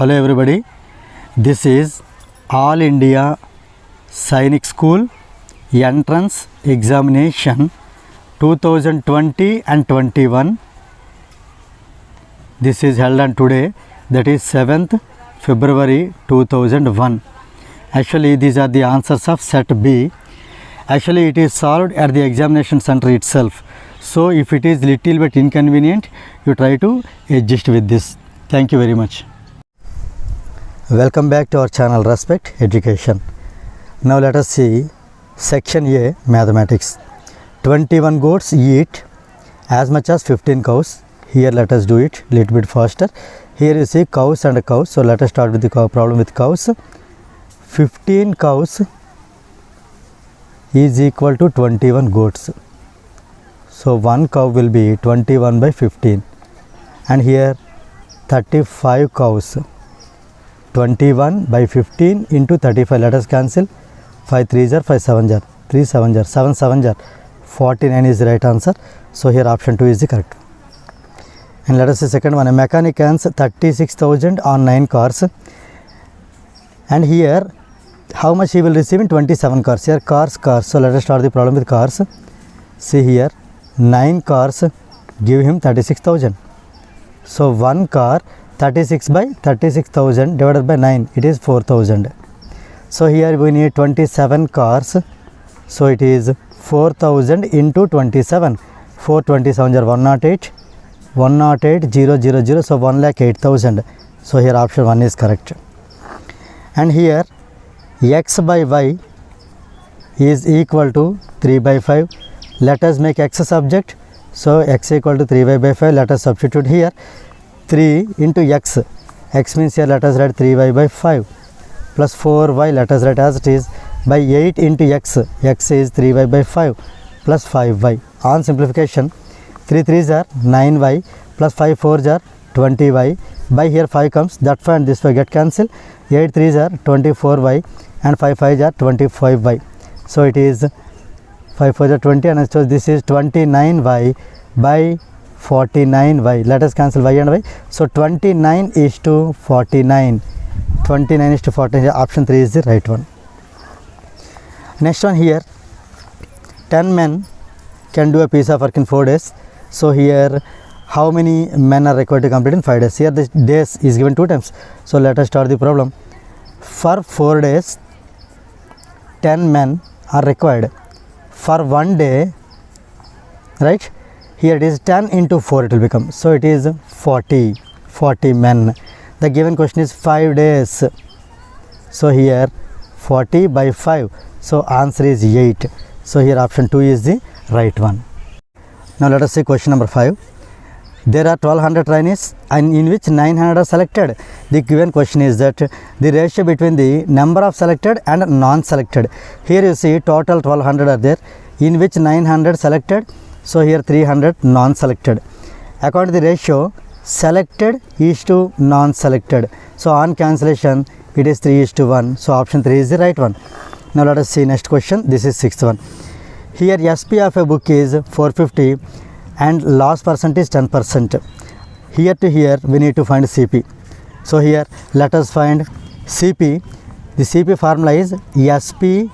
Hello everybody, this is All India Sainik School Entrance Examination 2020 and 21. This is held on today, that is 7th February 2001. Actually these are the answers of set B. Actually it is solved at the examination center itself. So if it is little bit inconvenient, you try to adjust with this. Thank you very much. Welcome back to our channel Respect Education. Now let us see section A, mathematics. 21 goats eat as much as 15 cows. Here let us do it little bit faster. Here you see cows and cows. So let us start with the problem with cows. 15 cows is equal to 21 goats. So one cow will be 21 by 15. And here 35 cows. 21 by 15 into 35. Let us cancel. 5 3s are 5 7s are 3 7s are 7 7s are 49 is the right answer. So here option 2 is the correct. And let us see second one. A mechanic earns 36,000 on 9 cars. And here how much he will receive in 27 cars. Here cars. So let us start the problem with cars. See here 9 cars give him 36,000. So one car 36 by 36,000 divided by 9, it is 4,000. So here we need 27 cars. So it is 4,000 into 27. 4 27s are 108. 108 0 0 0. So 1,08,000. So here option 1 is correct. And here x by y is equal to 3 by 5. Let us make x a subject. So x equal to 3y by 5. Let us substitute here 3 into x. X means here let us write 3y by 5 plus 4y, let us write as it is, by 8 into x. X is 3y by 5 plus 5y. On simplification, 3 3s are 9y plus 5 4s are 20y. By here 5 comes, that 5 and this 5 get cancelled. 8 3s are 24y and 5 5s are 25y. So it is 5 4s are 20, and so this is 29y by 49y. Let us cancel y and y. So 29 is to 49. 29 is to 49. Option 3 is the right one. Next one here. 10 men can do a piece of work in 4 days. So here how many men are required to complete in 5 days? Here the days is given 2 times. So let us start the problem. For 4 days 10 men are required. For 1 day, right? Here it is 10 into 4 it will become. So it is 40 men. The given question is 5 days. So here 40 by 5. So answer is 8. So here option 2 is the right one. Now let us see question number 5. There are 1200 trainees and in which 900 are selected. The given question is that the ratio between the number of selected and non-selected. Here you see total 1200 are there, in which 900 selected. So here 300 non-selected. According to the ratio, selected is to non-selected. So on cancellation, it is 3 is to 1. So option 3 is the right one. Now let us see next question. This is 6th one. Here SP of a book is 450 and loss percent is 10%. Here to here we need to find CP. So here let us find CP. The CP formula is SP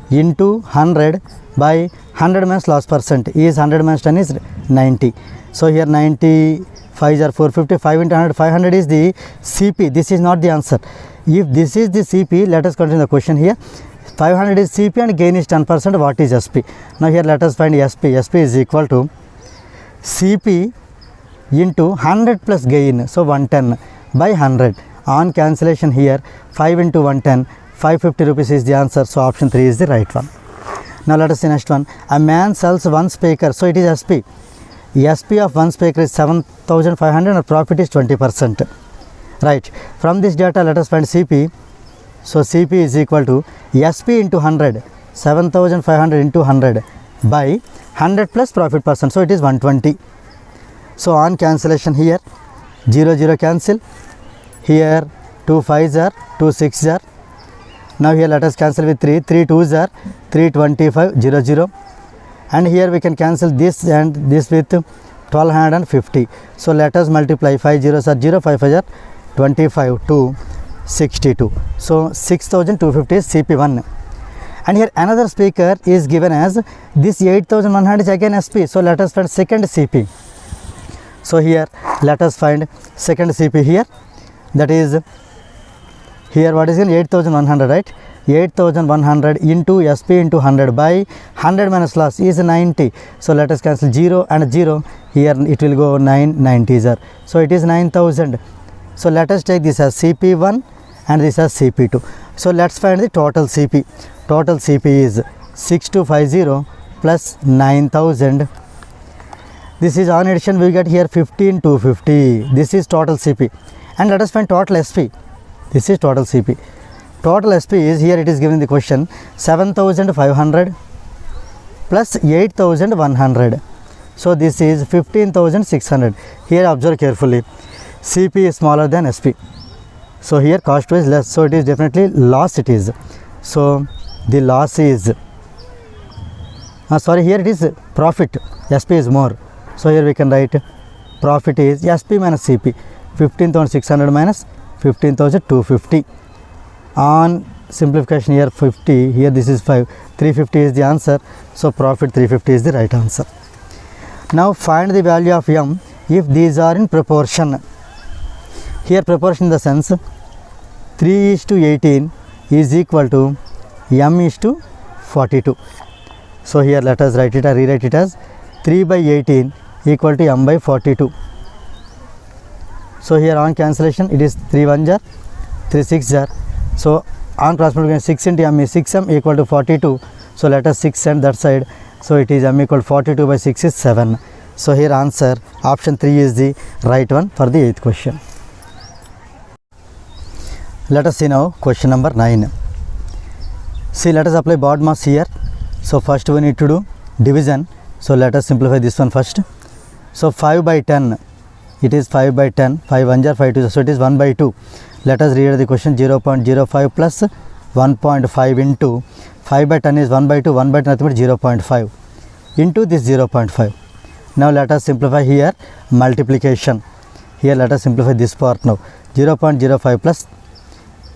into 100 by 100 means loss percent is 100 minus 10 is 90. So here 90 5s are 450, 5 into 100, 500 is the CP. This is not the answer. If this is the CP, let us continue the question here. 500 is CP and gain is 10%. What is SP? Now here let us find SP. SP is equal to CP into 100 plus gain. So 110 by 100. On cancellation here 5 into 110, 550 rupees is the answer. So option 3 is the right one. Now let us see next one. A man sells one speaker. So it is SP. SP of one speaker is 7,500 and profit is 20%. Right. From this data let us find CP. So CP is equal to SP into 100. 7,500 into 100 by 100 plus profit percent. So it is 120. So on cancellation here 0 0 cancel. Here 2 5s are 2 6s are. Now here let us cancel with 3. 3 2s are 325 0 0. And here we can cancel this and this with 1250. So let us multiply 5 zeros are 0, 5 5 are 25 to 62. So 6250 is CP1. And here another speaker is given as this 8100 is again SP. So let us find second CP. So here let us find second CP here. That is here what is in 8100, right? 8100 into SP into 100 by 100 minus loss is 90. So let us cancel 0 and 0. Here it will go 990s. So it is 9000. So let us take this as CP1 and this as CP2. So let's find the total CP. Total CP is 6250 plus 9000. This is on addition, we get here 15250. This is total CP. And let us find total SP. This is total CP. Total SP is, here it is given in the question, 7500 plus 8100. So this is 15600. Here observe carefully. CP is smaller than SP. So here cost is less. So it is definitely loss it is. So the loss is, here it is profit. SP is more. So here we can write profit is SP minus CP. 15600 minus 15250. On simplification here 50, here this is 5, 350 is the answer. So profit 350 is the right answer. Now find the value of M if these are in proportion. Here proportion in the sense 3:18 is equal to M:42. So here let us write it or rewrite it as 3/18 equal to M/42. So here on cancellation it is 3 1s are 3 6s are. So on cross multiplication 6 into M is 6M equal to 42. So let us 6 send that side. So it is M equal to 42 by 6 is 7. So here answer option 3 is the right one for the 8th question. Let us see now question number 9. See, let us apply BOD mass here. So first we need to do division. So let us simplify this one first. So 5 by 10, it is 5 by 10, 5 1s are 5 2s, so it is 1 by 2. Let us read the question. 0.05 plus 1.5 into 5 by 10 is 1 by 2, 1 by 10 nothing but 0.5 into this 0.5. Now let us simplify here multiplication. Here let us simplify this part now. 0.05 plus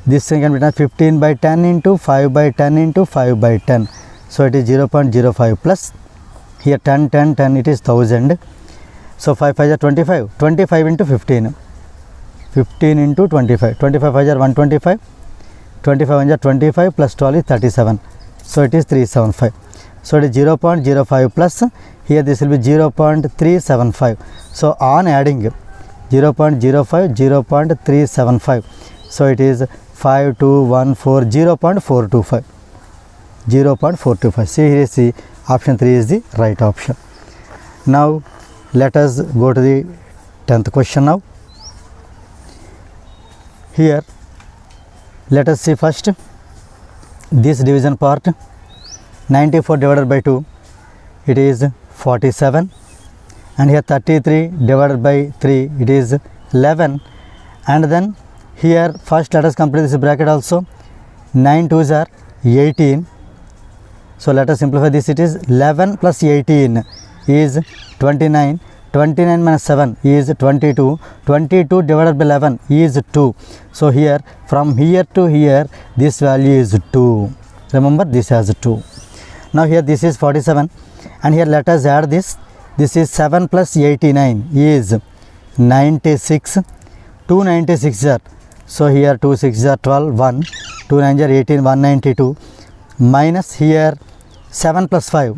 this thing can be done 15 by 10 into 5 by 10 into 5 by 10. So it is 0.05 plus here 10 10 10 it is 1000. So 5 5 are 25, 25 into 15, 15 into 25, 25 5 are 125, 25 1 are 25 plus 12 is 37. So it is 375. So it is 0.05 plus here this will be 0.375. So on adding 0.05, 0.375. So it is 5214, 0.425, 0.425. See here, see option 3 is the right option. Now let us go to the 10th question now. Here let us see first this division part. 94 divided by 2, it is 47, and here 33 divided by 3, it is 11, and then here first let us complete this bracket also. 9 2s are 18. So let us simplify this. It is 11 plus 18 is 29. 29 minus 7 is 22. 22 divided by 11 is 2. So here from here to here this value is 2. Remember this has 2. Now here this is 47, and here let us add this. This is 7 plus 89 is 96. 2 96 are. So here 2 6 are 12, 1, 2 9 are 18, 192, minus here 7 plus 5.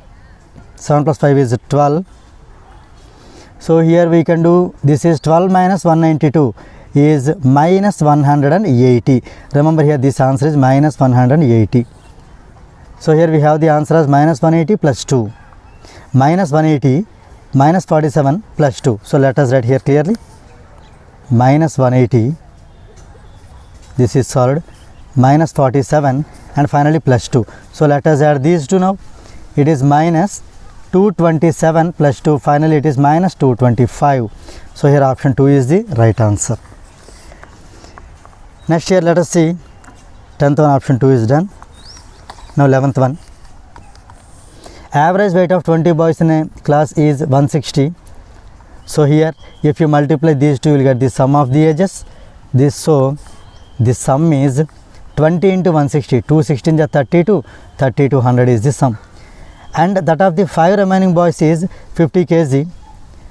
7 plus 5 is 12. So here we can do, this is 12 minus 192 is minus 180. Remember here this answer is minus 180. So here we have the answer as minus 180 plus 2. Minus 180 minus 47 plus 2. So let us write here clearly. Minus 180, this is solved, minus 47, and finally plus 2. So let us add these two now. It is minus 227 plus 2, finally it is minus 225. So here option 2 is the right answer. Next here let us see 10th one, option 2 is done. Now 11th one. Average weight of 20 boys in a class is 160. So here if you multiply these two you will get the sum of the ages this, so the sum is 20 into 160, 216 is 32, 30 to 100 is the sum, and that of the 5 remaining boys is 50 kg.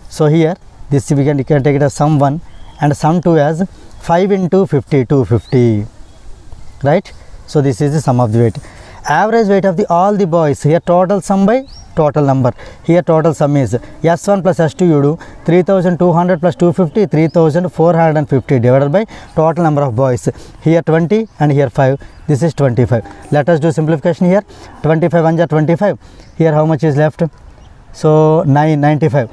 So here this we can take it as sum 1 and sum 2 as 5 into 50, 250, right? So this is the sum of the weight. Average weight of the all the boys, here total sum by total number, here total sum is S1 plus S2, you do 3200 plus 250, 3450 divided by total number of boys, here 20 and here 5, this is 25. Let us do simplification here. 25 1 are 25, here how much is left? So 95.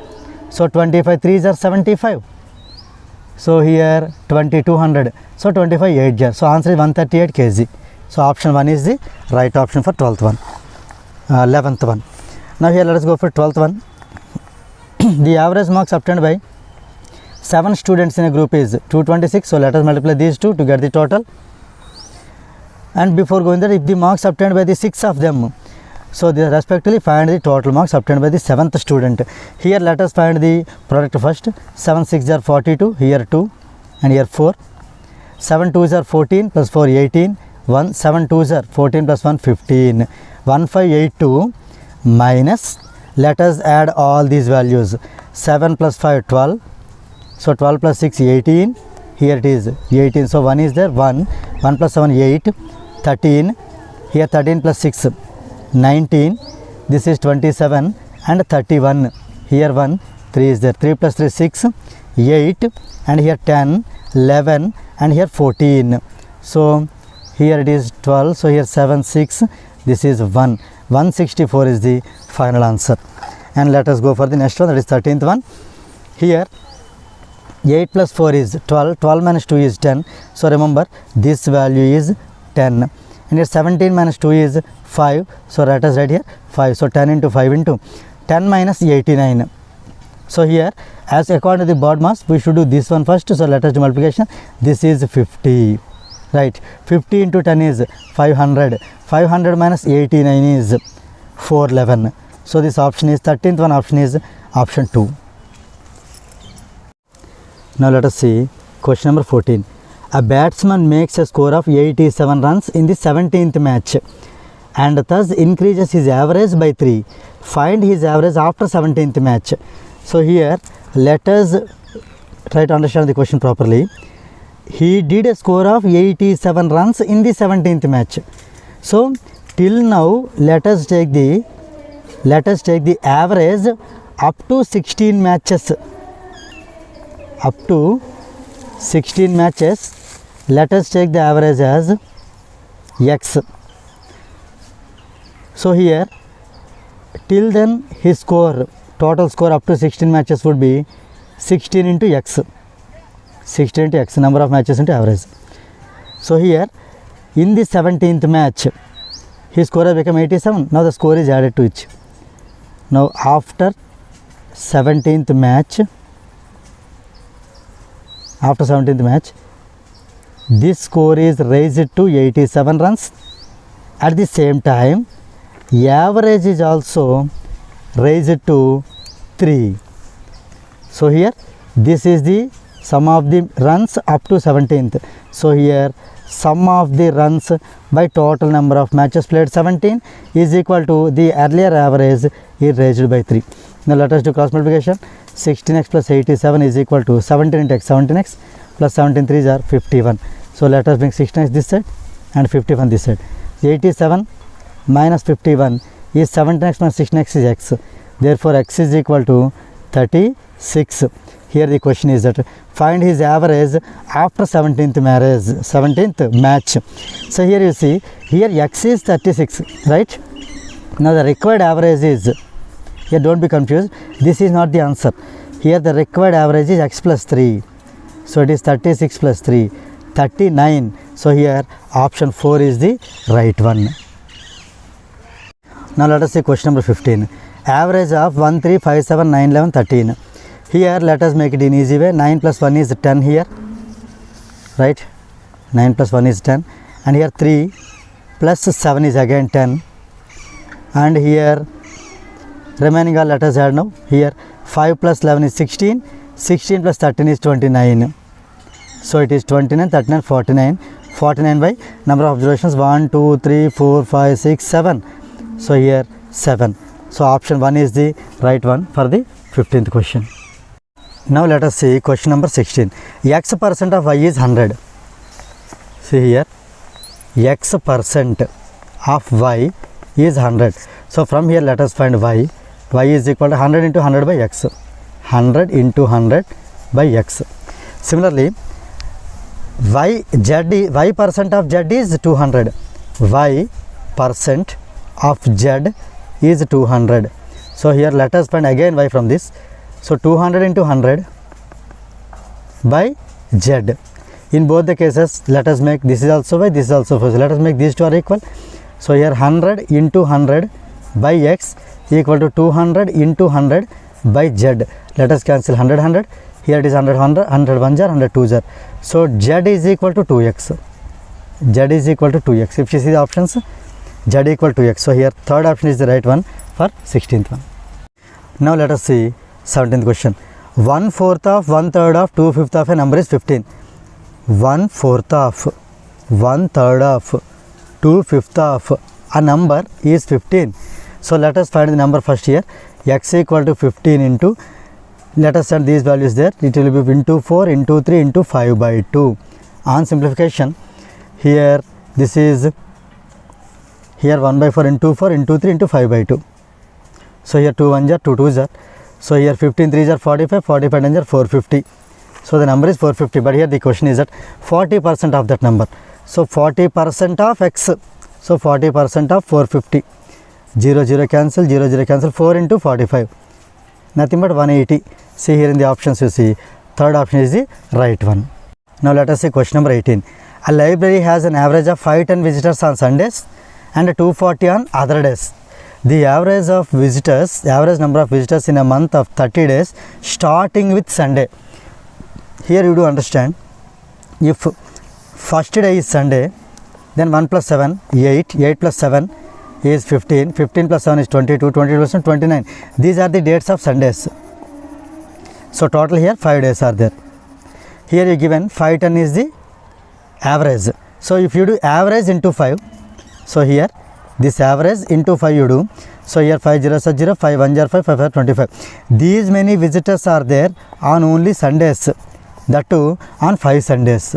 So 25 3s are 75, so here 2200, so 25 8 jar, so answer is 138 kg. So option 1 is the right option for 12th one, 11th one. Now here let us go for 12th one. The average marks obtained by 7 students in a group is 226, so let us multiply these two to get the total. And before going there, if the marks obtained by the 6 of them, so they respectively find the total marks obtained by the 7th student. Here let us find the product first. 7 6 are 42, here 2 and here 4. 7 2s are 14 plus 4 18, 1 7 2s are 14 plus 1 15, 1582 minus, let us add all these values, 7 plus 5 12, so 12 plus 6 18, here it is 18, so 1 is there, 1 plus 7 8, 13, here 13 plus 6 19, this is 27 and 31, here 1 3 is there, 3 plus 3 6, 8 and here 10 11 and here 14, so here it is 12, so here 7 6, this is 164 is the final answer. And let us go for the next one, that is 13th one. Here 8 plus 4 is 12, 12 minus 2 is 10, so remember this value is 10, and here 17 minus 2 is 5, so let us write here 5, so 10 into 5 into 10 minus 89. So here as according to the board mass we should do this one first, so let us do multiplication. This is 50, right? 50 into 10 is 500, 500 minus 89 is 411, so this option is 13th one, option is option 2. Now let us see question number 14. A batsman makes a score of 87 runs in the 17th match and thus increases his average by 3. Find his average after 17th match. So here let us try to understand the question properly. He did a score of 87 runs in the 17th match. So till now let us take the average up to 16 matches. Up to 16 matches, let us take the average as x. So here till then his score, total score up to 16 matches would be 16 into x, 16 into x, number of matches into average. So here in the 17th match his score has become 87, now the score is added to it. Now after 17th match, this score is raised to 87 runs. At the same time average is also raised to 3. So here this is the sum of the runs up to 17th. So here sum of the runs by total number of matches played 17 is equal to the earlier average is raised by 3. Now let us do cross multiplication. 16x plus 87 is equal to 17 into x, 17x plus 17 3s are 51. So let us bring 16x this side and 51 this side. 87 minus 51 is 17x minus 16x is x. Therefore x is equal to 36. Here the question is that find his average after 17th match. So here you see, here x is 36, right? Now the required average is, here don't be confused, this is not the answer. Here the required average is x plus 3. So it is 36 plus 3, 39. So here option 4 is the right one. Now let us see question number 15. Average of 1, 3, 5, 7, 9, 11, 13. Here let us make it in easy way. 9 plus 1 is 10 here, right? 9 plus 1 is 10, and here 3 plus 7 is again 10, and here remaining all let us add now. Here 5 plus 11 is 16, 16 plus 13 is 29, So it is 29, 39, 49. 49 by number of observations 1, 2, 3, 4, 5, 6, 7. So here 7. So option 1 is the right one for the 15th question. Now let us see question number 16. X percent of y is 100. See here, x percent of y is 100. So from here let us find y. Y is equal to 100 into 100 by x. 100 into 100 by x. Similarly, y percent of z is 200. Y percent of z is 200. So here let us find again y from this. So 200 into 100 by z. In both the cases, let us make this is also y, this is also y. So let us make these two are equal. So here 100 into 100 by x equal to 200 into 100 by z. Let us cancel 100, 100. Here it is 100, 100, 100 1 jar, 100 2 jar. So z is equal to 2x. Z is equal to 2x. If you see the options, z equal to x. So here third option is the right one for 16th one. Now let us see 17th question. 1/4 of 1/3 of 2/5 of a number is 15. 1/4 of 1/3 of 2/5 of a number is 15. So let us find the number first here. X equal to 15 into, let us set these values there. It will be into 4 into 3 into 5 by 2. On simplification, here this is here 1 by 4 into 4 into 3 into 5 by 2. So here 2 1 jar, 2 2 jar. So here 15 3 jar 45, 45 10 jar 450. So the number is 450. But here the question is that 40% of that number. So 40% of x. So 40% of 450. 0 0 cancel, 0 0 cancel. 4 into 45. Nothing but 180. See here in the options you see. Third option is the right one. Now let us see question number 18. A library has an average of 510 visitors on Sundays and 240 on other days. The average of visitors, average number of visitors in a month of 30 days starting with Sunday. Here you do understand, if first day is Sunday, then 1 plus 7, 8, 8 plus 7 is 15, 15 plus 7 is 22, 22 plus 7 29. These are the dates of Sundays. So total here 5 days are there. Here you given 510 is the average. So if you do average into 5, so here this average into 5 you do. So here 5 0 0, 5 1 5, 5 5 25. These many visitors are there on only Sundays. That too on 5 Sundays.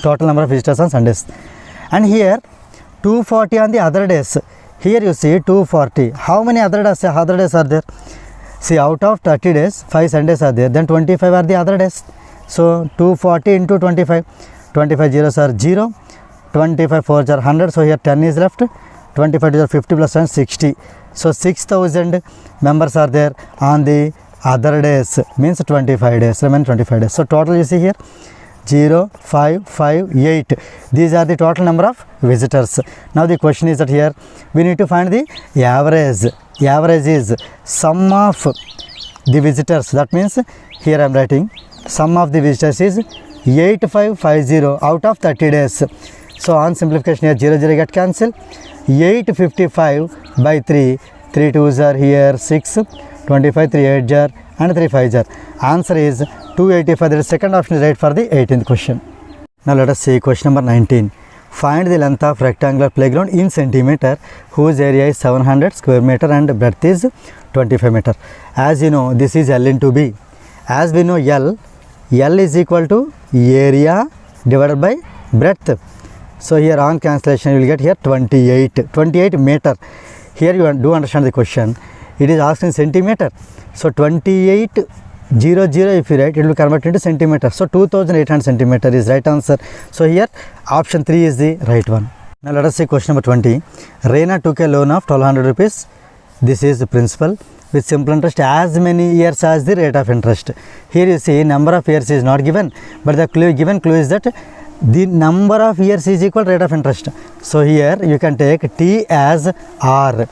Total number of visitors on Sundays. And here 240 on the other days. Here you see 240. How many other days are there? See, out of 30 days, 5 Sundays are there. Then 25 are the other days. So 240 into 25. 25 zeros are 0. 25 fours are 100. So here 10 is left. 25 is 50 plus 1 60. So 6000 members are there on the other days. Means 25 days. Remain 25 days. So total you see here 0, 5, 5, 8. These are the total number of visitors. Now the question is that here we need to find the average. Average is sum of the visitors. That means here I am writing sum of the visitors is 8550 out of 30 days. So on simplification here 0 0 get cancelled. 855 by 3. 3 2s are here 6. 25 3 8 jar and 3 5 jar. Answer is 285. The second option is right for the 18th question. Now let us see question number 19. Find the length of rectangular playground in centimeter whose area is 700 square meter and breadth is 25 meter. As you know, this is L into B. As we know L is equal to area divided by breadth. So here on cancellation you will get here 28 meter. Here you do understand the question. It is asked in centimeter. So 2800 if you write, it will convert into centimeter. So 2800 centimeter is right answer. So here option 3 is the right one. Now let us see question number 20. Reina took a loan of 1200 rupees. This is the principal with simple interest as many years as the rate of interest. Here you see number of years is not given, but the given clue is that the number of years is equal rate of interest. So here you can take T as R.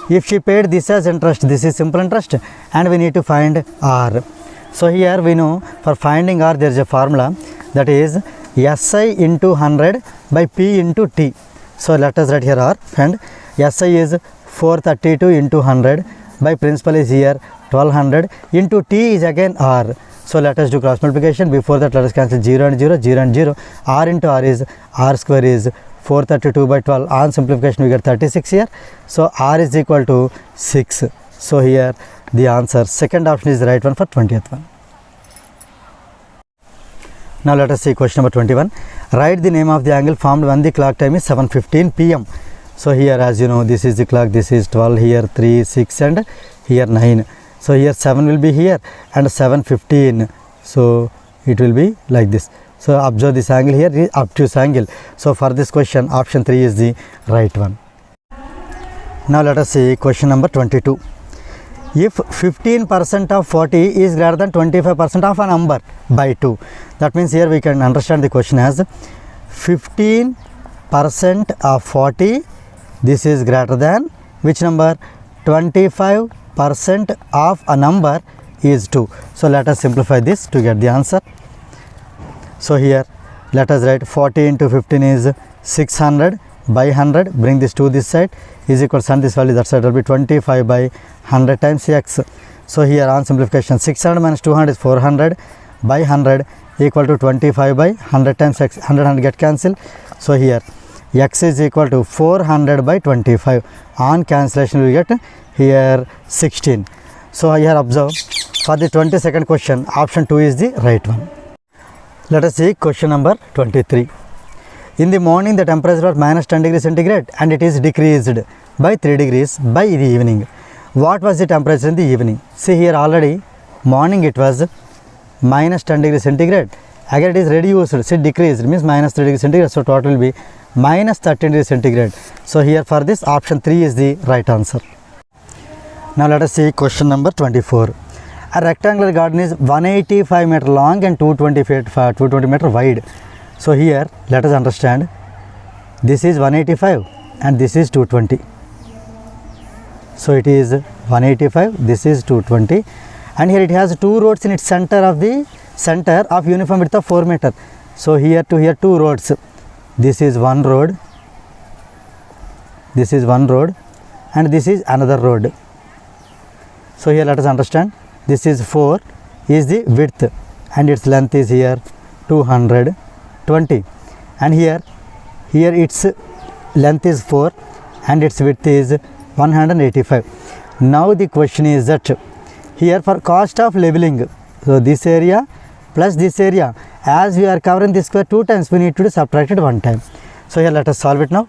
If she paid this as interest, this is simple interest and we need to find R. So here we know for finding R there is a formula, that is SI into 100 by P into T. So let us write here R, and SI is 432 into 100 by principal is here 1200 into T is again R. So let us do cross multiplication. Before that, let us cancel 0 and 0, 0 and 0. R into R is, R square is 432 by 12. On simplification, we get 36 here. So R is equal to 6. So here the answer, second option is the right one for 20th one. Now let us see question number 21. Write the name of the angle formed when the clock time is 7:15 p.m. So here, as you know, this is the clock, this is 12, here 3, 6 and here 9. So here 7 will be here and 7:15. So it will be like this. So observe this angle here is obtuse angle. So for this question, option 3 is the right one. Now let us see question number 22. If 15% of 40 is greater than 25% of a number by 2, that means here we can understand the question as 15% of 40, this is greater than which number? 25% of a number is 2. So let us simplify this to get the answer. So here let us write 40 into 15 is 600 by 100, bring this to this side, is equal to this value, that side will be 25 by 100 times x. So here on simplification, 600 minus 200 is 400 by 100 equal to 25 by 100 times x. 100 get cancelled. So here x is equal to 400 by 25. On cancellation we get here 16. So here observe, for the 22nd question, option 2 is the right one. Let us see question number 23. In the morning, the temperature was minus 10 degrees centigrade and it is decreased by 3 degrees by the evening. What was the temperature in the evening? See here already, morning it was minus 10 degrees centigrade. Again it is reduced, see decreased, means minus 3 degrees centigrade. So total will be minus 13 degrees centigrade. So here for this, option 3 is the right answer. Now let us see question number 24. A rectangular garden is 185 meter long and 220 meter wide. So here let us understand, this is 185 and this is 220. So it is 185, this is 220, and here it has 2 roads in its center of uniform width of 4 meter. So here to here 2 roads. This is one road, this is one road, and this is another road. So here let us understand, this is 4 is the width and its length is here 220, and here its length is 4 and its width is 185. Now the question is that here for cost of leveling, so this area plus this area, as we are covering this square 2 times, we need to subtract it 1 time. So here let us solve it now.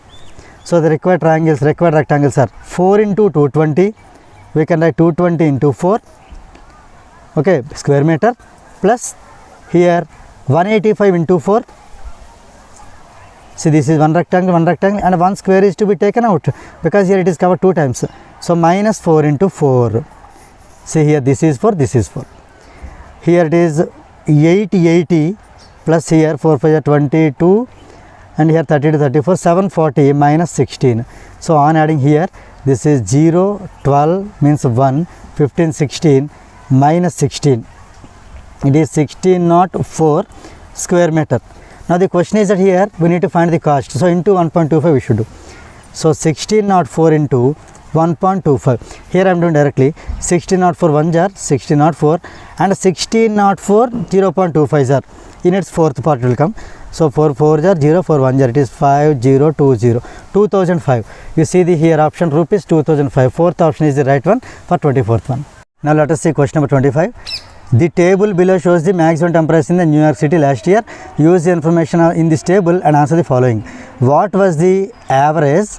So the required rectangles are 4 into 220, we can write 220 into 4, okay, square meter, plus here 185 into 4. See, this is one rectangle and one square is to be taken out because here it is covered 2 times. So minus 4 into 4. See here, this is 4, this is 4. Here it is 880 plus here 4 5 22 and here 30 to 34, 740 minus 16. So on adding here, this is 0, 12 means 1, 15, 16 minus 16. It is 1604 square meter. Now the question is that here we need to find the cost. So into 1.25 we should do. So 1604 into 1.25. Here I am doing directly. 1604 1 jar, 1604 and 1604 0.25 jar. In its fourth part will come. So 4 4 jar, 0 4 1 jar. It is 5020. 2005. You see the here option rupees 2005. Fourth option is the right one for 24th one. Now let us see question number 25. The table below shows the maximum temperature in the New York City last year. Use the information in this table and answer the following. What was the average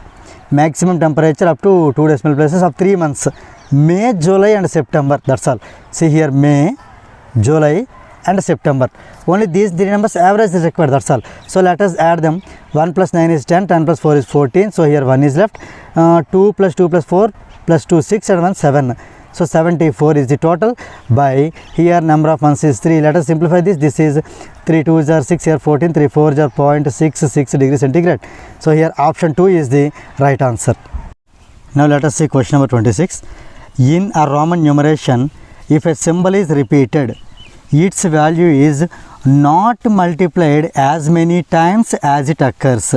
maximum temperature up to 2 decimal places of 3 months? May, July and September. That's all. See here, May, July and September. Only these 3 numbers average is required. That's all. So let us add them. 1 plus 9 is 10, 10 plus 4 is 14. So here 1 is left. 2 plus 2 plus 4 plus 2 6 and 1 7. So 74 is the total by here number of months is 3. Let us simplify this. This is 3 2s are 6, here 14, 3 4s are 0.66 degrees centigrade. So here option 2 is the right answer. Now let us see question number 26. In a Roman numeration, if a symbol is repeated, its value is not multiplied as many times as it occurs.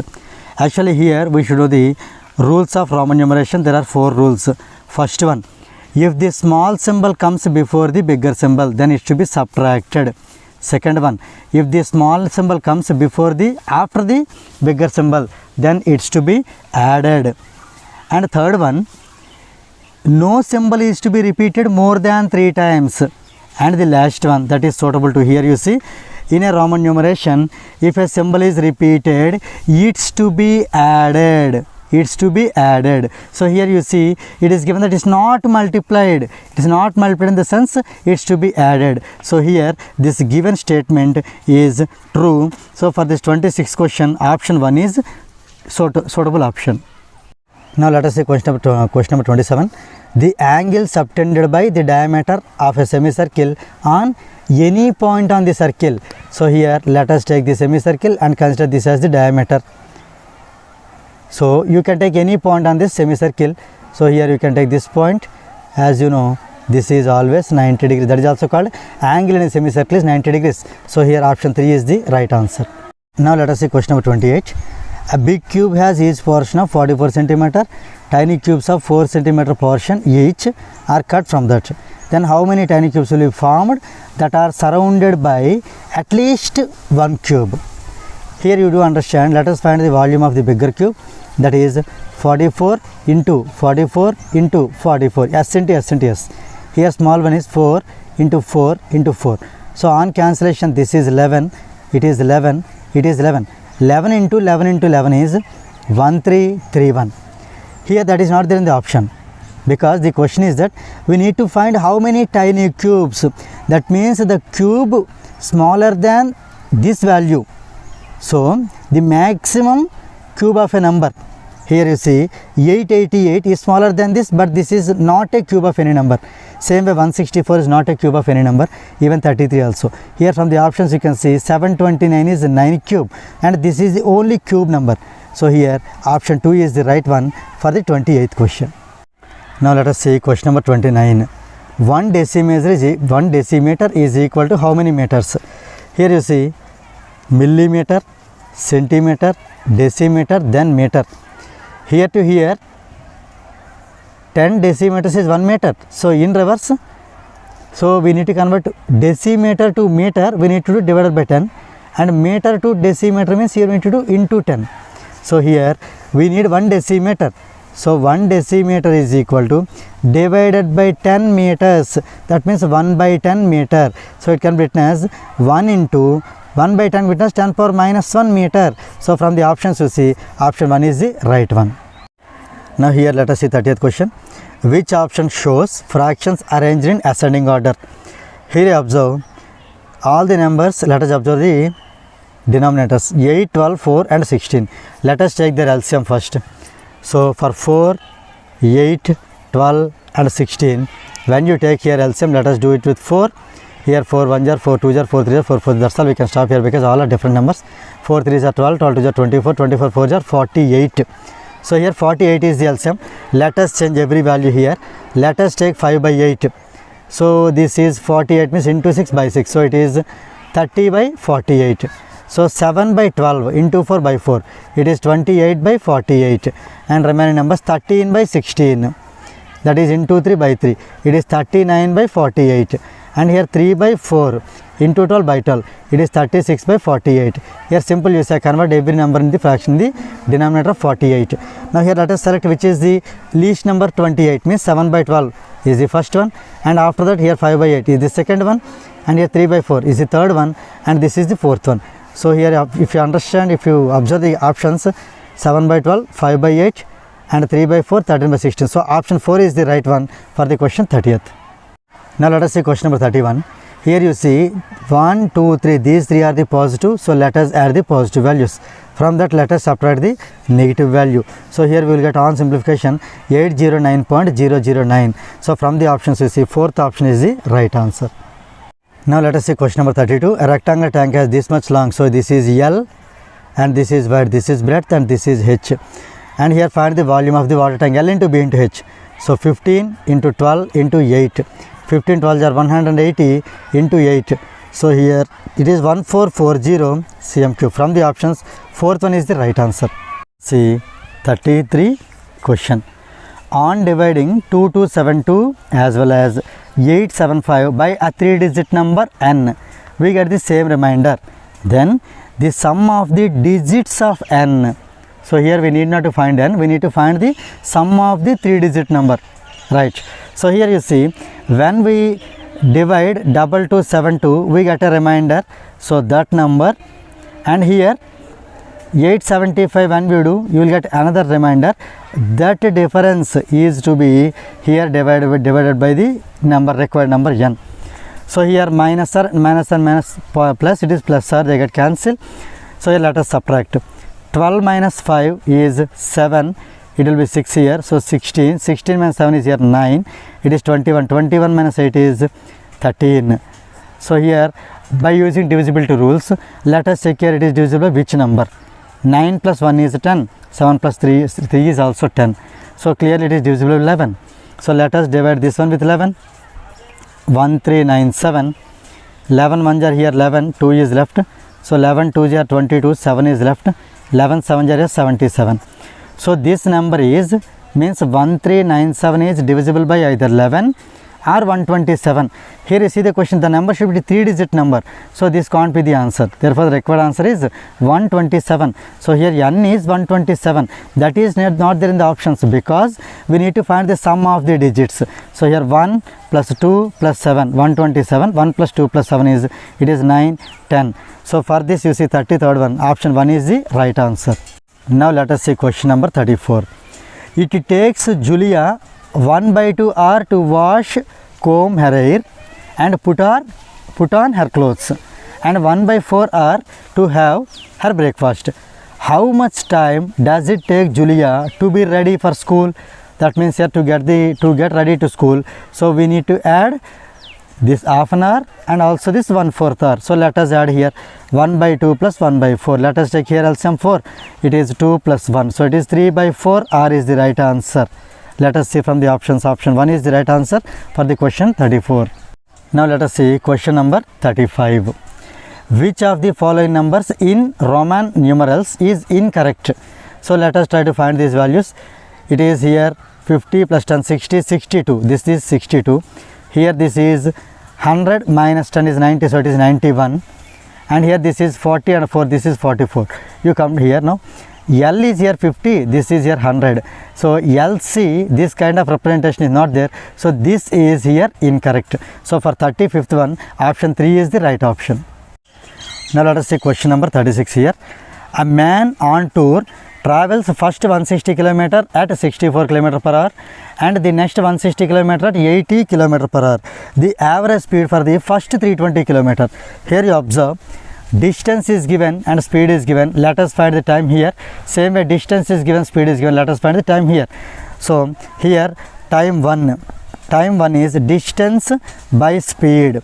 Actually here we should know the rules of Roman numeration. There are 4 rules. First one, If the small symbol comes before the bigger symbol, then it should be subtracted. Second one, if the small symbol comes before the after the bigger symbol, then it's to be added. And third one, no symbol is to be repeated more than 3 times. And the last one that is suitable to here, you see, in a Roman numeration, if a symbol is repeated, it's to be added. It's to be added. So here you see it is given that it's not multiplied. It is not multiplied in the sense it's to be added. So here this given statement is true. So for this 26th question, option 1 is suitable option. Now let us see question number 27. The angle subtended by the diameter of a semicircle on any point on the circle. So here let us take the semicircle and consider this as the diameter. So you can take any point on this semicircle. So here you can take this point. As you know, this is always 90 degrees. That is also called angle in a semicircle is 90 degrees. So here option 3 is the right answer. Now let us see question number 28. A big cube has each portion of 44 centimeter. Tiny cubes of 4 centimeter portion each are cut from that. Then how many tiny cubes will be formed that are surrounded by at least one cube? Here you do understand. Let us find the volume of the bigger cube. That is 44 into 44 into 44. S into S into S. Here small one is 4 into 4 into 4. So on cancellation this is 11. It is 11. It is 11. 11 into 11 into 11 is 1331. Here that is not there in the option, because the question is that we need to find how many tiny cubes. That means the cube smaller than this value. So the maximum cube of a number, here you see 888 is smaller than this, but this is not a cube of any number. Same way 164 is not a cube of any number, even 33 also. Here from the options you can see 729 is 9 cube, and this is the only cube number. So here option 2 is the right one for the 28th question. Now let us see question number 29. 1 decimeter is equal to how many meters? Here you see millimeter, centimeter, decimeter, then meter. Here to here 10 decimeters is 1 meter. So in reverse, so we need to convert decimeter to meter. We need to do divided by 10, and meter to decimeter means here we need to do into 10. So here we need 1 decimeter. So 1 decimeter is equal to divided by 10 meters. That means 1 by 10 meter. So it can be written as 1 into 1 by 10 meters 10 power minus 1 meter. So from the options you see option 1 is the right one. Now here let us see 30th question. Which option shows fractions arranged in ascending order? Here you observe all the numbers. Let us observe the denominators 8, 12, 4 and 16. Let us take their LCM first. So for 4, 8, 12 and 16, when you take here LCM, let us do it with 4. Here 4 1 are 4 2 are 4 3 are 4 4. That's all. We can stop here because all are different numbers. 4 3 are 12, 12 2 are 24, 24 4 are 48. So here 48 is the LCM. Let us change every value here. Let us take 5 by 8. So this is 48 means into 6 by 6. So it is 30 by 48. So 7 by 12 into 4 by 4. It is 28 by 48. And remaining numbers 13 by 16. That is into 3 by 3. It is 39 by 48. And here 3 by 4 into 12 by 12. It is 36 by 48. Here simple you say convert every number in the fraction in the denominator of 48. Now here let us select which is the least number. 28 means 7 by 12 is the first one, and after that here 5 by 8 is the second one, and here 3 by 4 is the third one, and this is the fourth one. So here if you understand, if you observe the options 7 by 12, 5 by 8 and 3 by 4, 13 by 16. So option 4 is the right one for the question 30th. Now let us see question number 31. Here you see 1, 2, 3, these 3 are the positive. So let us add the positive values. From that let us subtract the negative value. So here we will get on simplification 809.009. So from the options you see fourth option is the right answer. Now let us see question number 32. A rectangular tank has this much long. So this is L and this is wide, this is breadth and this is H. And here find the volume of the water tank, L into B into H. So 15 into 12 into 8. 15 12 are 180 into 8. So here it is 1440 cm cube. From the options, fourth one is the right answer. See 33 question. on dividing 2272 as well as 875 by a 3-digit number n, we get the same remainder. Then the sum of the digits of n. So here we need not to find n, we need to find the sum of the 3-digit number, right? So here you see, when we divide 2272, we get a remainder, so that number, and here 875 when we do, you will get another remainder. That difference is to be here divided by the number, required number n. So here minus or minus and minus plus, it is plus or they get cancelled. So here let us subtract. 12 minus 5 is 7, it will be 6 here, so 16 minus 7 is here 9, it is 21 minus 8 is 13. So here by using divisibility rules, let us check here it is divisible by which number. 9 plus 1 is 10, 7 plus 3 is also 10. So clearly it is divisible by 11. So let us divide this one with 11. 1397, 11 ones are here 11, 2 is left. So 11 2s are 22, 7 is left, 11 7s are 77. So this number is, means 1397 is divisible by either 11 or 127. Here you see the question, the number should be 3-digit number, so this can't be the answer. Therefore the required answer is 127. So here n is 127, that is not there in the options because we need to find the sum of the digits. So here 1 plus 2 plus 7, 127, 1 plus 2 plus 7 is, it is 9, 10. So for this you see 33rd one, option 1 is the right answer. Now let us see question number 34. It takes Julia 1/2 hour to wash, comb her hair and put on her clothes, and 1/4 hour to have her breakfast. How much time does it take Julia to be ready for school? That means here to get ready to school, so we need to add this half an hour and also this 1/4 hour. So let us add here 1/2 plus 1/4. Let us take here LCM 4. It is 2 plus 1. So it is 3/4 hour is the right answer. Let us see from the options. Option 1 is the right answer for the question 34. Now let us see question number 35. Which of the following numbers in Roman numerals is incorrect? So let us try to find these values. It is here 50 plus 10, 60, 62. This is 62. Here this is 100 minus 10 is 90, so it is 91. And here this is 40 and 4, this is 44. You come here now. L is here 50, this is here 100. So LC, this kind of representation is not there. So this is here incorrect. So for 35th one, option 3 is the right option. Now let us see question number 36 here. A man on tour travels first 160 km at 64 km per hour and the next 160 km at 80 km per hour. The average speed for the first 320 km. Here you observe, distance is given and speed is given. Let us find the time here. Same way distance is given, speed is given. Let us find the time here. So here time 1 is distance by speed.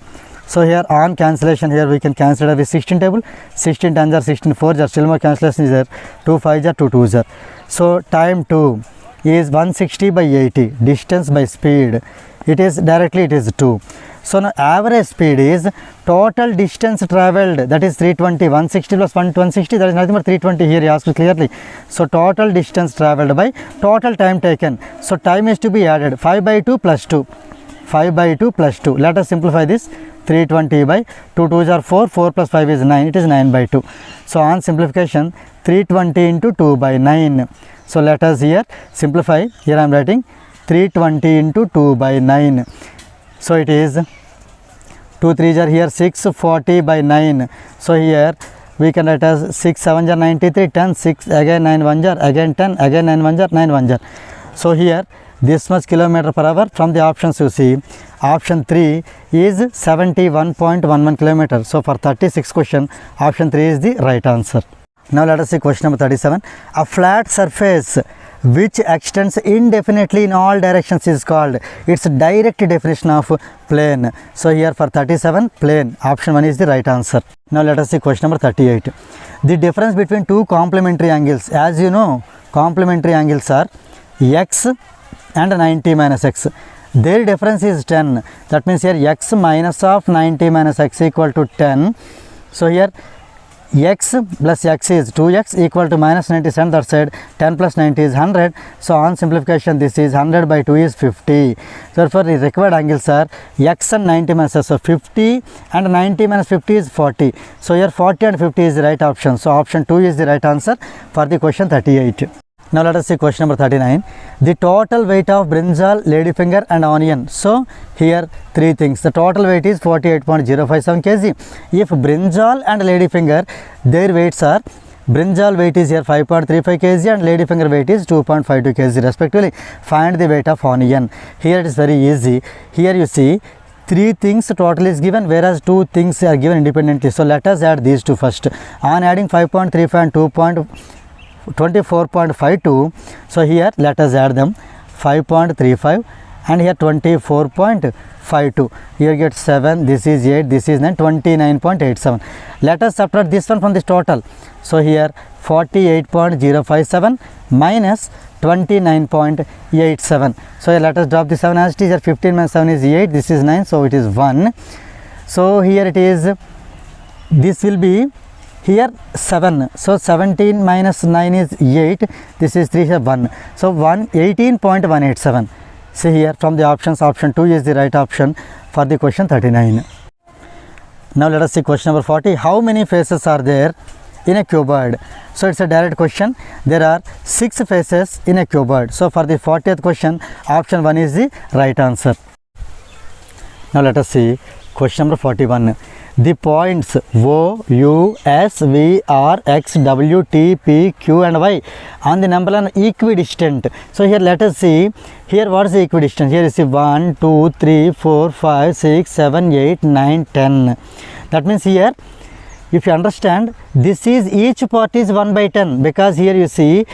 So here on cancellation, here we can cancel it with 16 table. 16 times are 16 4s are, still more cancellation is there. 2 5s are 2 2s are. So time 2 is 160 by 80, distance by speed. It is directly, it is 2. So now average speed is total distance travelled, that is 320. 160 plus 160, that is nothing but 320. Here he asked clearly. So total distance travelled by total time taken. So time is to be added 5/2 plus 2. 5/2 plus 2. Let us simplify this. 320 by 2 2s are 4, 4 plus 5 is 9, it is 9/2. So on simplification, 320 into 2 by 9. So let us here simplify. Here I am writing 320 into 2 by 9. So it is 2 3s are here 6, 40 by 9. So here we can write as 6 7s are 93, 10, 6 again 9 1s are again 10, again 9 1s are 9 1s are. So here this much kilometer per hour. From the options you see, option 3 is 71.11 kilometer. So for 36 question, option 3 is the right answer. Now let us see question number 37. A flat surface which extends indefinitely in all directions is called, its direct definition of plane. So here for 37, plane. Option 1 is the right answer. Now let us see question number 38. The difference between two complementary angles, as you know, complementary angles are x and 90 minus x. Their difference is 10. That means here x minus of 90 minus x equal to 10. So here x plus x is 2x equal to minus 97, that side 10 plus 90 is 100. So on simplification this is 100 by 2 is 50. Therefore the required angles are x and 90 minus, so 50 and 90 minus 50 is 40. So here 40 and 50 is the right option. So option 2 is the right answer for the question 38. Now let us see question number 39. The total weight of brinjal, ladyfinger and onion. So here three things. The total weight is 48.057 kg. If brinjal and ladyfinger, their weights are, brinjal weight is here 5.35 kg and ladyfinger weight is 2.52 kg respectively. Find the weight of onion. Here it is very easy. Here you see three things total is given, whereas two things are given independently. So let us add these two first. On adding 5.35 and 24.52, so here let us add them 5.35 and here 24.52, here get 7, this is 8, this is 9, 29.87. Let us subtract this one from this total. So here 48.057 minus 29.87. So here let us drop the 7 as it is. Here 15 minus 7 is 8, this is 9, so it is 1. So here it is, this will be here 7, so 17 minus 9 is 8, this is 3 is 1, so 18.187. See here from the options, option 2 is the right option for the question 39. Now let us see question number 40. How many faces are there in a cuboid? So it's a direct question. There are 6 faces in a cuboid. So for the 40th question, option 1 is the right answer. Now let us see question number 41. The points O, U, S, V, R, X, W, T, P, Q and Y on the number line equidistant. So here let us see, here what is the equidistant? Here you see 1, 2, 3, 4, 5, 6, 7, 8, 9, 10. That means here, if you understand, this is each part is 1 by 10, because here you see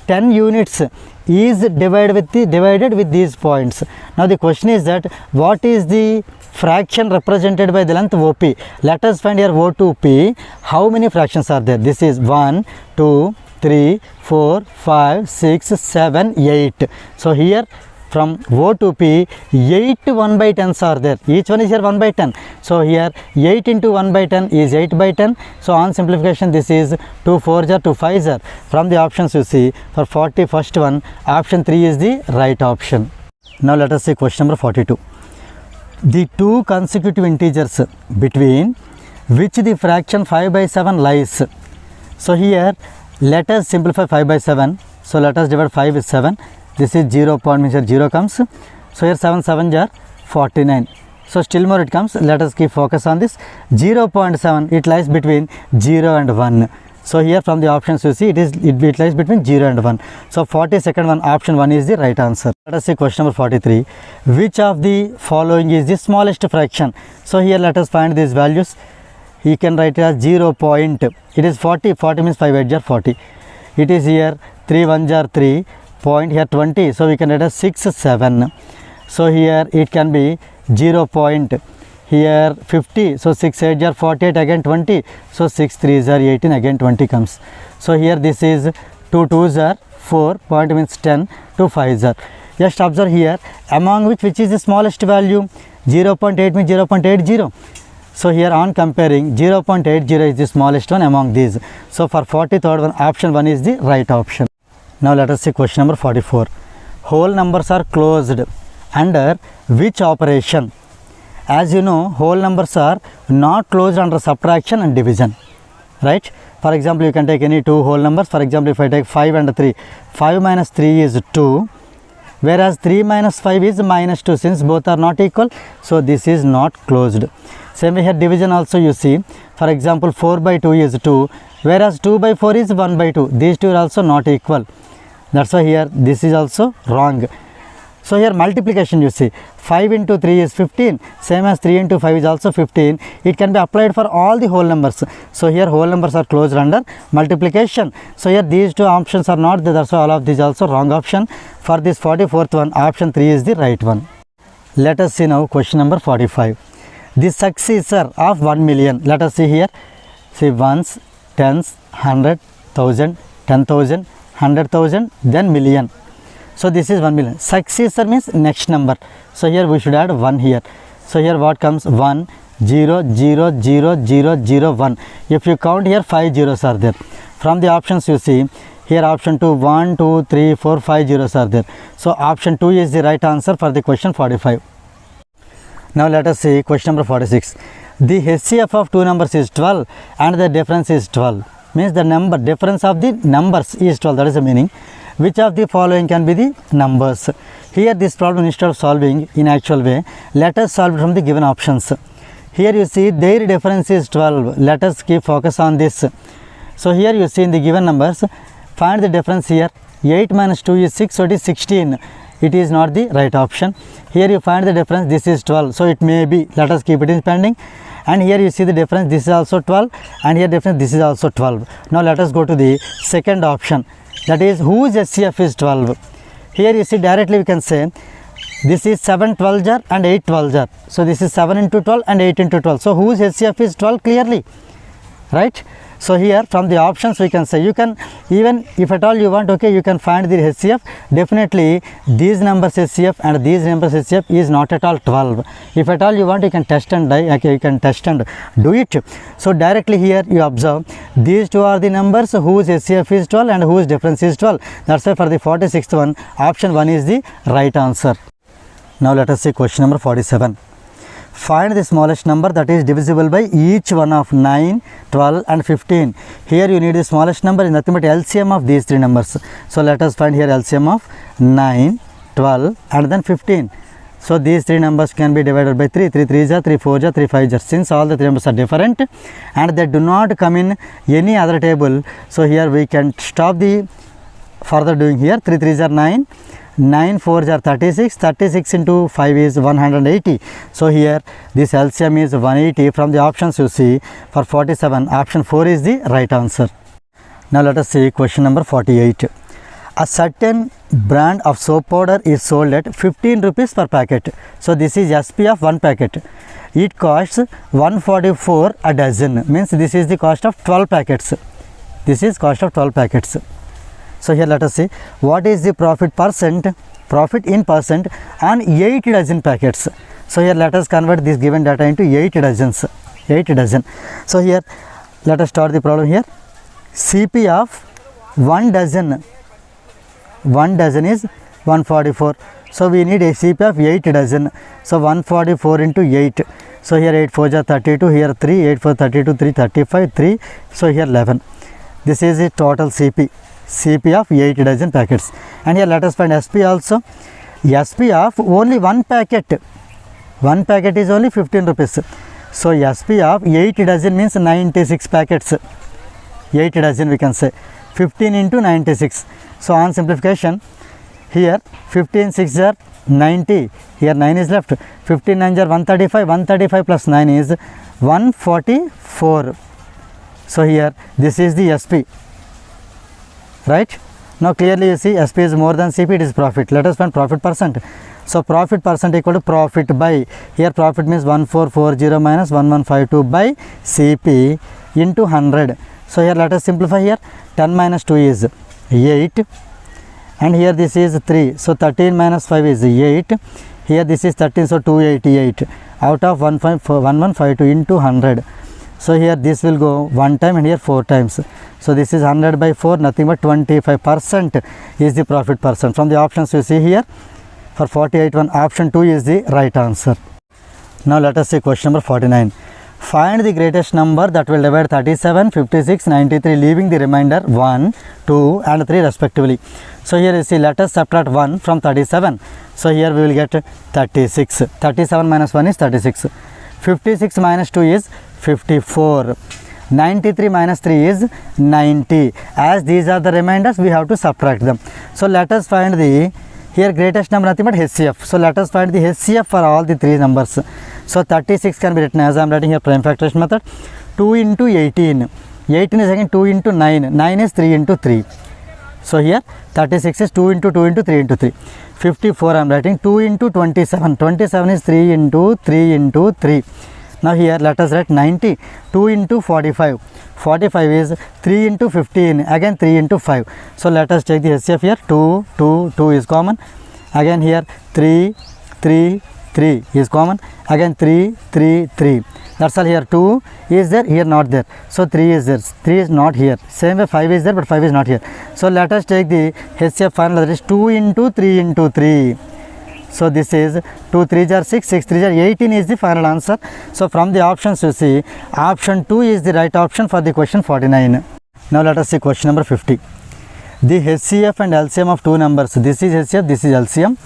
10 units is divided with these points. Now the question is that what is the fraction represented by the length OP? Let us find here O to P. How many fractions are there? This is 1, 2, 3, 4, 5, 6, 7, 8. So here from O to P, 8 1 by 10s are there. Each one is here 1 by 10. So here 8 into 1 by 10 is 8 by 10. So on simplification this is 2 4s are 2 5s are. From the options you see, for 41st one, option 3 is the right option. Now let us see question number 42. The two consecutive integers between which the fraction 5 by 7 lies. So here let us simplify 5 by 7. So let us divide 5 with 7. This is 0 point, means here 0 comes. So here 7 7s are 49. So still more it comes. Let us keep focus on this. 0.7, it lies between 0 and 1. So here from the options you see, it lies between 0 and 1. So 42nd one, option 1 is the right answer. Let us see question number 43. Which of the following is the smallest fraction? So here let us find these values. You can write it as 0 point. It is 40. 40 means 5 8s are 40. It is here 3 1s are 3. Point here 20. So we can write as 6 7. So here it can be 0 point. Here 50, so 6 8s are 48, again 20, so 6 3s are 18, again 20 comes. So here this is 2 2s are 4, point means 10, 2 5s are. Just observe here, among which is the smallest value? 0.8 means 0.80. So here on comparing, 0.80 is the smallest one among these. So for 43rd one, option 1 is the right option. Now let us see question number 44. Whole numbers are closed under which operation? As you know, whole numbers are not closed under subtraction and division, right? For example, you can take any two whole numbers. For example, if I take 5 and 3, 5 minus 3 is 2, whereas 3 minus 5 is minus 2, since both are not equal, so this is not closed. Same way here division also you see, for example 4 by 2 is 2, whereas 2 by 4 is 1 by 2, these two are also not equal. That's why here this is also wrong. So here multiplication you see, 5 into 3 is 15, same as 3 into 5 is also 15. It can be applied for all the whole numbers. So here whole numbers are closed under multiplication. So here these two options are not there, that's why all of these also wrong option. For this 44th one, option 3 is the right one. Let us see now question number 45. The successor of 1 million. Let us see here. See ones, tens, 100, 1000, 10,000, 100,000, then million. So this is 1 million. Successor means next number. So here we should add 1 here. So here what comes? 1, 0, 0, 0, 0, 0, 1. If you count here, 5 zeros are there. From the options you see, here option 2, 1, 2, 3, 4, 5 zeros are there. So option 2 is the right answer for the question 45. Now let us see question number 46. The HCF of two numbers is 12 and the difference is 12. Means the number difference of the numbers is 12. That is the meaning. Which of the following can be the numbers? Here this problem, instead of solving in actual way, let us solve it from the given options. Here you see their difference is 12. Let us keep focus on this. So here you see in the given numbers, find the difference here. 8 minus 2 is 6, so it is 16. It is not the right option. Here you find the difference, this is 12. So it may be, let us keep it in pending. And here you see the difference, this is also 12. And here difference, this is also 12. Now let us go to the second option. That is, whose HCF is 12? Here you see directly we can say, this is 7 12 jar and 8 12 jar. So this is 7 into 12 and 8 into 12. So whose HCF is 12 clearly, right? So here from the options we can say, you can, even if at all you want, okay, you can find the HCF. Definitely these numbers HCF and these numbers HCF is not at all 12. If at all you want, you can test and okay, you can test and do it. So directly here you observe, these two are the numbers whose HCF is 12 and whose difference is 12. That's why for the 46th one, option 1 is the right answer. Now let us see question number 47. Find the smallest number that is divisible by each one of 9, 12 and 15. Here you need the smallest number is nothing but LCM of these three numbers. So let us find here LCM of 9, 12 and then 15. So these three numbers can be divided by 3. 3 3s are 3 4s are 3 5s are. Since all the three numbers are different and they do not come in any other table, so here we can stop the further doing here. 3 3s are 9. 9 4s are 36, 36 into 5 is 180. So here this LCM is 180. From the options you see, for 47, option 4 is the right answer. Now let us see question number 48. A certain brand of soap powder is sold at 15 rupees per packet. So this is SP of one packet. It costs 144 a dozen. Means this is the cost of 12 packets. This is cost of 12 packets. So here let us see what is the profit in percent on 8 dozen packets. So here let us convert this given data into 8 dozens. 8 dozen. So here let us start the problem here. CP of 1 dozen. 1 dozen is 144. So we need a CP of 8 dozen. So 144 into 8. So here 8 4 are 32. Here 3. 8 4 32. 3 35. 3. So here 11. This is the total CP. CP of 8 dozen packets. And here let us find SP also. SP of only one packet. One packet is only 15 rupees. So SP of 8 dozen means 96 packets. 8 dozen we can say. 15 into 96. So on simplification, here 15 6 are 90. Here 9 is left. 15 9 are 135. 135 plus 9 is 144. So here this is the SP. Right? Now clearly you see SP is more than CP, it is profit. Let us find profit percent. So profit percent equal to profit by, here profit means 1440 minus 1152 by CP into 100. So here let us simplify here. 10 minus 2 is 8 and here this is 3. So 13 minus 5 is 8. Here this is 13, so 288 out of 1152 into 100. So here this will go one time and here 4 times. So this is 100 by 4, nothing but 25% is the profit percent. From the options you see here, for 48 one, option 2 is the right answer. Now let us see question number 49. Find the greatest number that will divide 37, 56, 93, leaving the remainder 1, 2 and 3 respectively. So here you see, let us subtract 1 from 37. So here we will get 36. 37 minus 1 is 36. 56 minus 2 is 54. 93 minus 3 is 90. As these are the remainders, we have to subtract them. So let us find the, here greatest number nothing but HCF. So let us find the HCF for all the 3 numbers. So 36 can be written as I am writing here prime factorization method. 2 into 18. 18 is again 2 into 9. 9 is 3 into 3. So here 36 is 2 into 2 into 3 into 3. 54 I am writing 2 into 27. 27 is 3 into 3 into 3. Now here let us write 90. 2 into 45. 45 is 3 into 15. Again 3 into 5. So let us take the HCF here. 2, 2, 2 is common. Again here 3, 3, 3 is common. Again 3, 3, 3. That's all. Here 2 is there, here not there. So 3 is there, 3 is not here. Same way 5 is there, but 5 is not here. So let us take the HCF final, that is 2 into 3 into 3. So this is 2 3s are 6, 6 3s are 18 is the final answer. So from the options you see, option 2 is the right option for the question 49. Now let us see question number 50. The HCF and LCM of two numbers, this is HCF, this is LCM,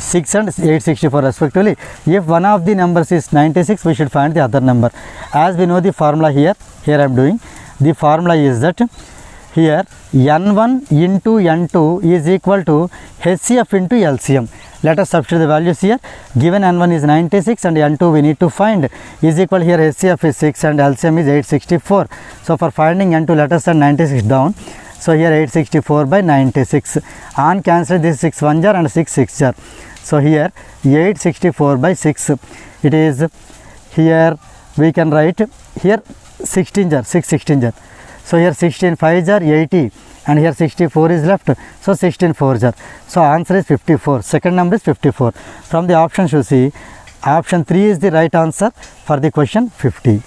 6 and 864 respectively. If one of the numbers is 96, we should find the other number. As we know the formula here I am doing, the formula is that here N1 into N2 is equal to HCF into LCM. Let us substitute the values here. Given N1 is 96 and N2 we need to find, is equal, here HCF is 6 and LCM is 864. So for finding N2, let us send 96 down. So here 864 by 96. On cancel this 6 1 jar and 6 6 jar. So here 864 by 6. It is, here we can write here 16 jar, 6 16 jar. So here 16 5 jar 80 and here 64 is left. So 16 4 jar. So answer is 54. Second number is 54. From the options you see, option 3 is the right answer for the question 50.